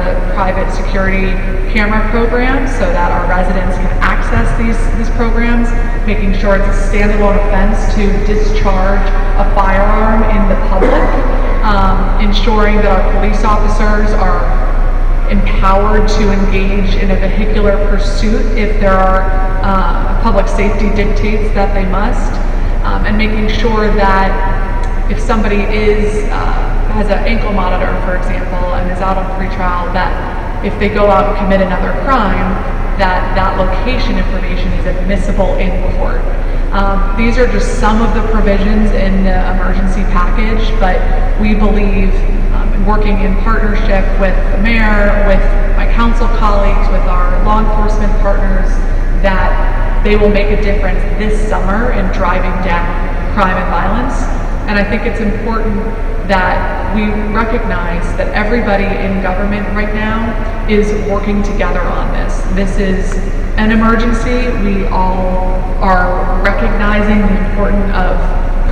the private security camera programs so that our residents can access these programs, making sure it's a standalone offense to discharge a firearm in the public, ensuring that our police officers are empowered to engage in a vehicular pursuit if there are public safety dictates that they must, and making sure that if somebody has an ankle monitor, for example, and is out on free trial, that if they go out and commit another crime, that location information is admissible in court. These are just some of the provisions in the emergency package, but we believe, working in partnership with the mayor, with my council colleagues, with our law enforcement partners, that they will make a difference this summer in driving down crime and violence. And I think it's important that we recognize that everybody in government right now is working together on this. This is an emergency. We all are recognizing the importance of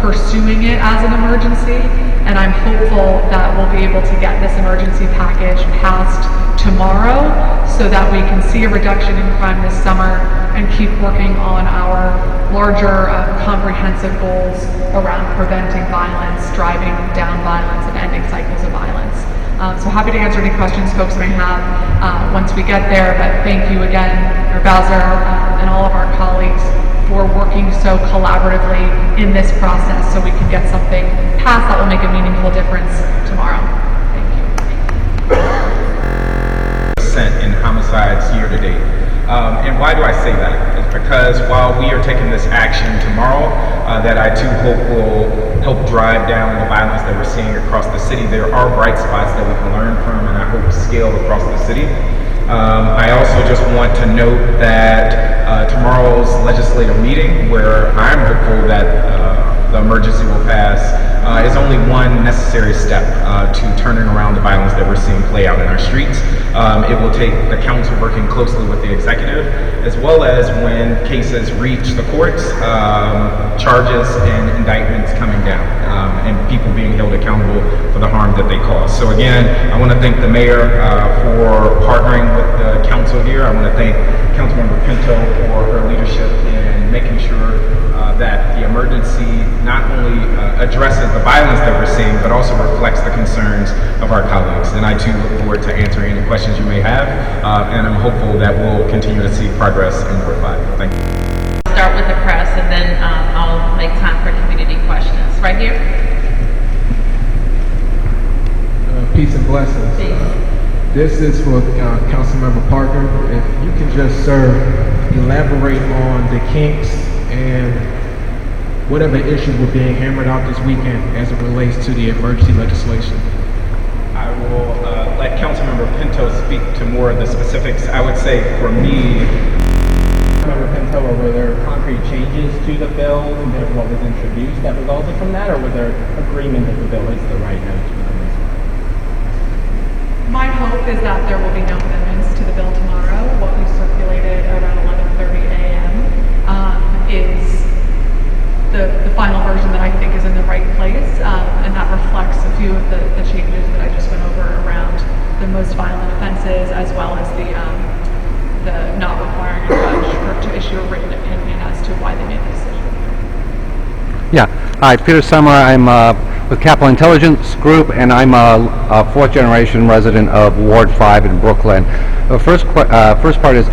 pursuing it as an emergency, and I'm hopeful that we'll be able to get this emergency package passed tomorrow so that we can see a reduction in crime this summer and keep working on our larger comprehensive goals around preventing violence, driving down violence, and ending cycles of violence. So happy to answer any questions folks may have once we get there, but thank you again, Muriel Bowser, and all of our colleagues for working so collaboratively in this process so we can get something passed that will make a meaningful difference tomorrow. Thank you. In homicides year to date. And why do I say that? It's because while we are taking this action tomorrow, that I too hope will help drive down the violence that we're seeing across the city, there are bright spots that we can learn from and I hope scale across the city. I also just want to note that tomorrow's legislative meeting, where I'm hopeful that the emergency will pass, is only one necessary step to turning around the violence that we're seeing play out in our streets. It will take the council working closely with the executive, as well as when cases reach the courts, charges and indictments coming down, and people being held accountable for the harm that they cause. So again, I want to thank the mayor for partnering with the council here. I want to thank Council Member Pinto for her leadership in making sure that the emergency not only addresses the violence that we're seeing, but also reflects the concerns of our colleagues. And I too look forward to answering any questions you may have, and I'm hopeful that we'll continue to see progress in Ward 5. Thank you. Start with the press, and then I'll make time for community questions. Right here. Peace and blessings. This is for Council Member Parker. If you can just, sir, elaborate on the kinks and whatever issues were being hammered out this weekend as it relates to the emergency legislation. I will let Councilmember Pinto speak to more of the specifics. I would say for me, Councilmember Pinto, were there concrete changes to the bill than what was introduced that resulted from that, or was there agreement that the bill is the right note to be on? My hope is that there will be no amendments to the bill tomorrow. What we circulated around 11:30 a.m. Is the final version that I think is in the right place, and that reflects a few of the changes that I just went over around the most violent offenses, as well as the not requiring a judge to issue a written opinion as to why they made the decision. Yeah, hi, Peter Summer. I'm with Capital Intelligence Group, and I'm a fourth generation resident of Ward 5 in Brookland. The first part is,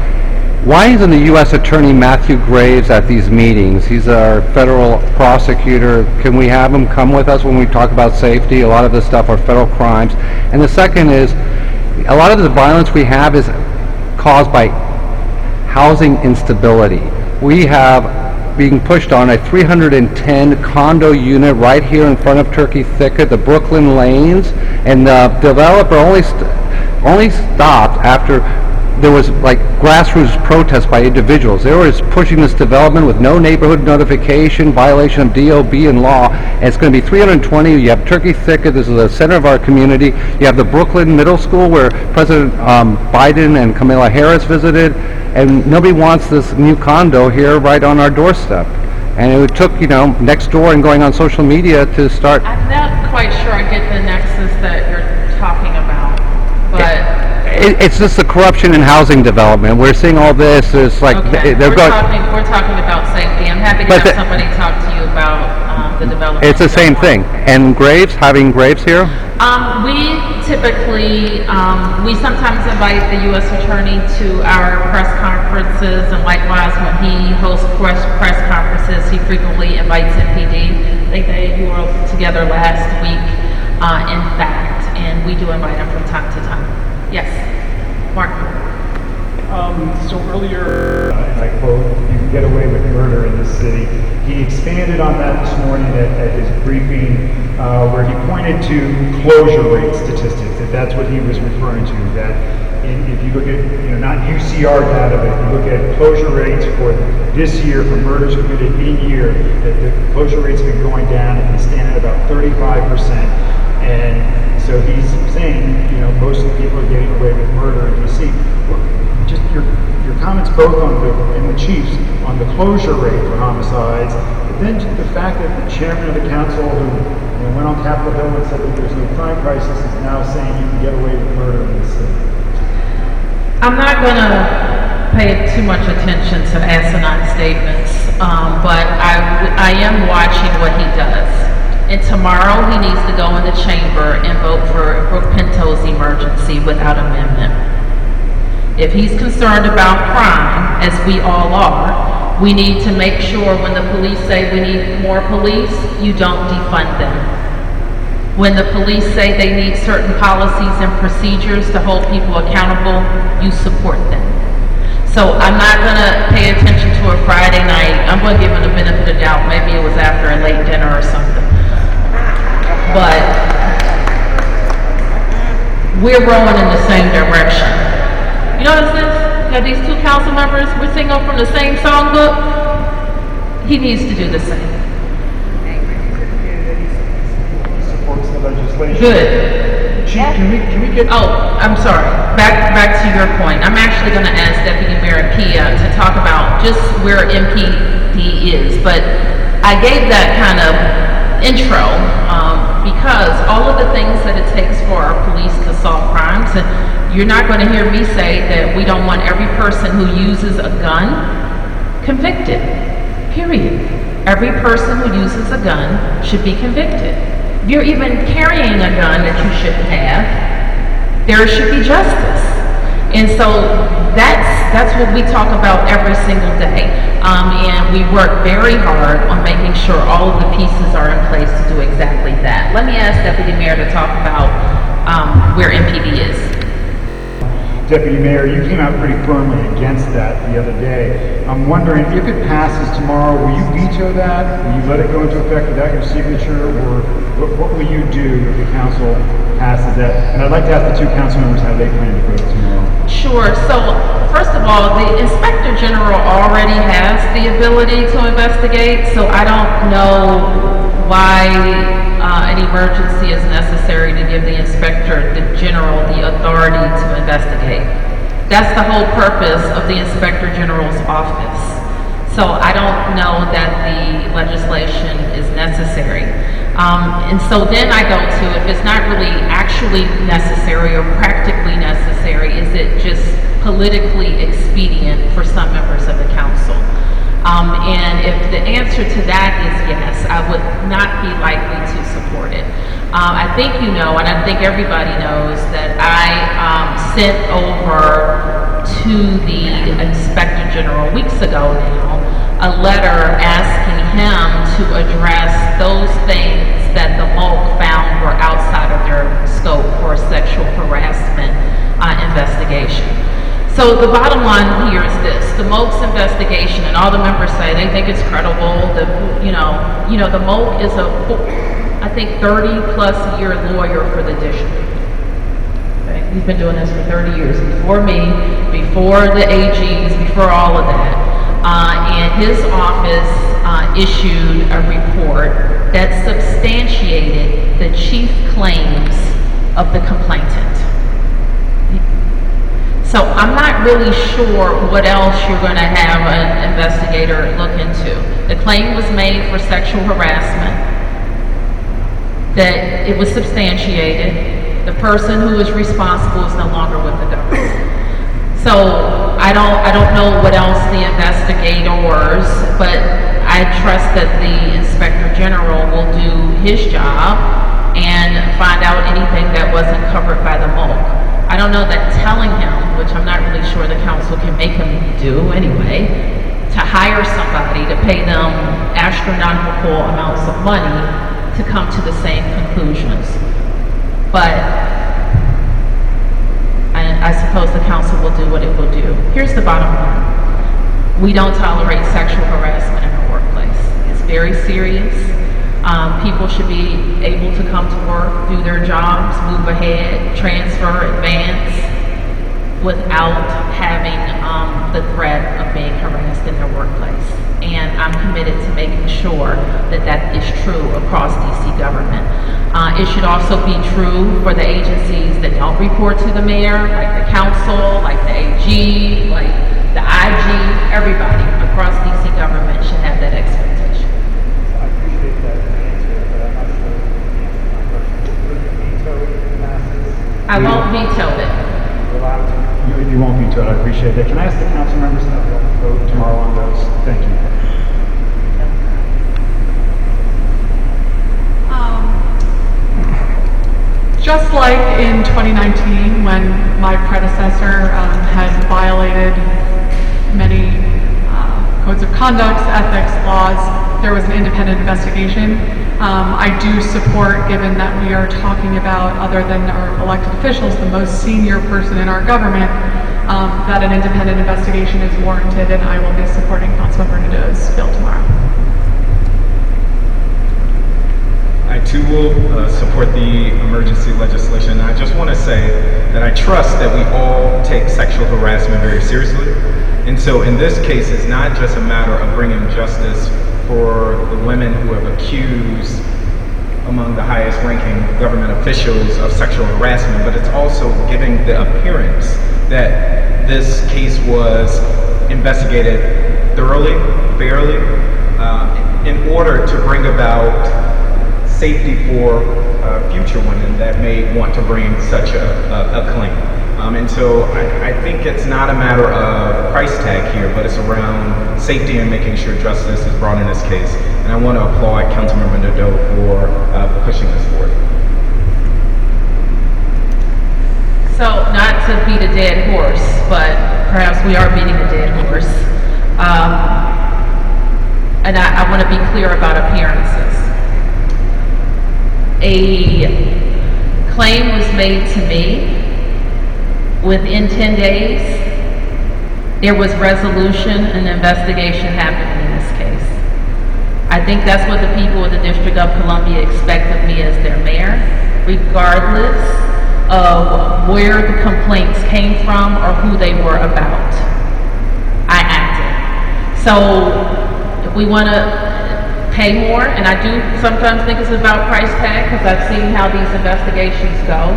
why isn't the U.S. Attorney Matthew Graves at these meetings? He's our federal prosecutor. Can we have him come with us when we talk about safety? A lot of this stuff are federal crimes. And the second is, a lot of the violence we have is caused by housing instability. We have being pushed on a 310 condo unit right here in front of Turkey Thicket, the Brookland lanes, and the developer only stopped after there was like grassroots protests by individuals. They were just pushing this development with no neighborhood notification, violation of DOB and law. And it's going to be 320. You have Turkey Thicket. This is the center of our community. You have the Brookland Middle School where President Biden and Kamala Harris visited, and nobody wants this new condo here right on our doorstep. And it took, next door and going on social media to start. I'm not quite sure I get the nexus that you're talking about, but it's just the corruption in housing development. We're seeing all this, it's like, Okay, they're going, we're talking about safety. I'm happy to But have somebody talk to you about the development. it's the same thing. And Graves, having Graves here? We typically, we sometimes invite the U.S. Attorney to our press conferences, and likewise when he hosts press conferences, he frequently invites MPD. I think you were together last week, in fact, and we do invite him from time to time. Yes, Mark. So earlier, and I quote, "You can get away with murder in this city." He expanded on that this morning at his briefing, where he pointed to closure rate statistics, that's what he was referring to, that if you look at, not UCR data, but if you look at closure rates for this year, for murders committed in year, that the closure rate's been going down and they stand at about 35%. And so he's saying, most of the people are getting away with murder in DC. Just your comments both on the chiefs on the closure rate for homicides, but then the fact that the chairman of the council who went on Capitol Hill and said that there's no crime crisis is now saying you can get away with murder in this city. I'm not going to pay too much attention to asinine statements, but I am watching what he does. And tomorrow he needs to go in the chamber and vote for Brooke Pinto's emergency without amendment. If he's concerned about crime, as we all are, we need to make sure when the police say we need more police, you don't defund them. When the police say they need certain policies and procedures to hold people accountable, you support them. So I'm not going to pay attention to a Friday night. I'm going to give him the benefit of the doubt. Maybe it was after a late dinner or something. But we're rowing in the same direction. You notice this? That these two council members, we're singing from the same songbook. He needs to do the same. He supports the legislation. Good. Chief, can we get? Oh, I'm sorry. Back to your point. I'm actually going to ask Deputy Mayor Pia to talk about just where MPD is, but I gave that kind of intro because all of the things that it takes for our police to solve crimes, and you're not going to hear me say that we don't want every person who uses a gun convicted, period. Every person who uses a gun should be convicted. If you're even carrying a gun that you shouldn't have, there should be justice. And so that's what we talk about every single day. And we work very hard on making sure all of the pieces are in place to do exactly that. Let me ask Deputy Mayor to talk about where MPD is. Deputy Mayor, you came out pretty firmly against that the other day. I'm wondering if it passes tomorrow, will you veto that? Will you let it go into effect without your signature, or what will you do if the council passes that? And I'd like to ask the two council members how they plan to vote tomorrow. Sure. So, first of all, the Inspector General already has the ability to investigate, so I don't know why an emergency is necessary to give the Inspector General the authority to investigate. That's the whole purpose of the Inspector General's office. So I don't know that the legislation is necessary. And so then I go to, if it's not really actually necessary or practically necessary, is it just politically expedient for some members of the council? And if the answer to that is yes, I would not be likely to support it. I think you know, and I think everybody knows, that I sent over to the Inspector General weeks ago now a letter asking him to address those things that the MOC found were outside of their scope for a sexual harassment investigation. So the bottom line here is this: the MOC's investigation, and all the members say they think it's credible. The MOC is I think 30+ year lawyer for the district. Okay? He's been doing this for 30 years, before me, before the AGs, before all of that. And his office issued a report that substantiated the chief claims of the complainant. So I'm not really sure what else you're going to have an investigator look into. The claim was made for sexual harassment, that it was substantiated. The person who is responsible is no longer with the government. So I don't know what else the investigators, but I trust that the Inspector General will do his job and find out anything that wasn't covered by the MOC. I don't know that telling him, which I'm not really sure the council can make him do anyway, to hire somebody to pay them astronomical amounts of money to come to the same conclusions. But I suppose the council will do what it will do. Here's the bottom line. We don't tolerate sexual harassment in our workplace. It's very serious. People should be able to come to work, do their jobs, move ahead, transfer, advance, without having the threat of being harassed in their workplace. And I'm committed to making sure that that is true across DC government. It should also be true for the agencies that don't report to the mayor, like the council, like the AG, like the IG, everybody across DC government should have that expectation. I appreciate that answer, but I'm not sure if you answered my question. Will you veto the masses? I won't veto it. You're allowed to. You won't veto it, I appreciate that. Can I ask the council members to vote tomorrow on those? Thank you. Just like in 2019, when my predecessor had violated many codes of conduct, ethics, laws, there was an independent investigation. I do support, given that we are talking about, other than our elected officials, the most senior person in our government, that an independent investigation is warranted, and I will be supporting Councilmember Nadeau's bill tomorrow. I too will support the emergency legislation. I just want to say that I trust that we all take sexual harassment very seriously. And so in this case, it's not just a matter of bringing justice for the women who have accused among the highest ranking government officials of sexual harassment, but it's also giving the appearance that this case was investigated thoroughly, fairly, in order to bring about safety for future women that may want to bring such a claim. And so I think it's not a matter of price tag here, but it's around safety and making sure justice is brought in this case. And I want to applaud Councilmember Nadeau for pushing this forward. So, not to beat a dead horse, but perhaps we are beating a dead horse. And I want to be clear about appearances. A claim was made to me. Within 10 days, there was resolution and investigation happening in this case. I think that's what the people of the District of Columbia expect of me as their mayor, regardless of where the complaints came from or who they were about. I acted. So if we want to pay more, and I do sometimes think it's about price tag because I've seen how these investigations go.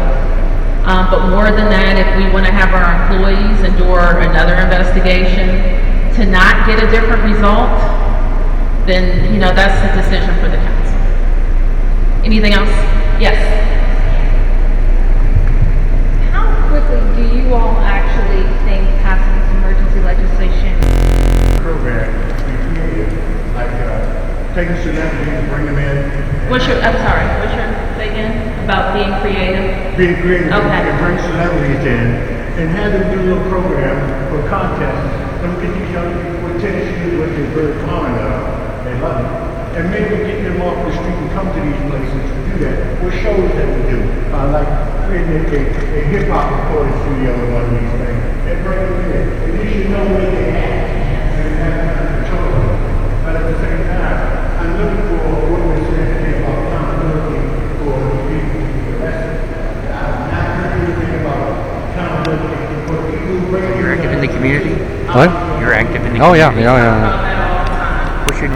But more than that, if we want to have our employees endure another investigation to not get a different result, then, you know, that's the decision for the council. Anything else? Yes. How quickly do you all actually think passing this emergency legislation? Program we created, like taking celebrities, bring them in. What's your say again? About being creative? Being creative, Okay. and bring celebrities in, and have them do a little program for contests. And we get these young people with tennis shoes, which they're very fond of, they love it. And maybe get them off the street and come to these places to do that. What shows that we do, like creating a hip hop recording studio and one of these things, and bring them in. At least you know where they at, and have kind of control of it. But at the same time, I'm looking for what we're saying today about accountability for the people who are arrested. I'm not heard anything about accountability for people who bring You're active in the community? What? You're active in the Oh, community? yeah. What's your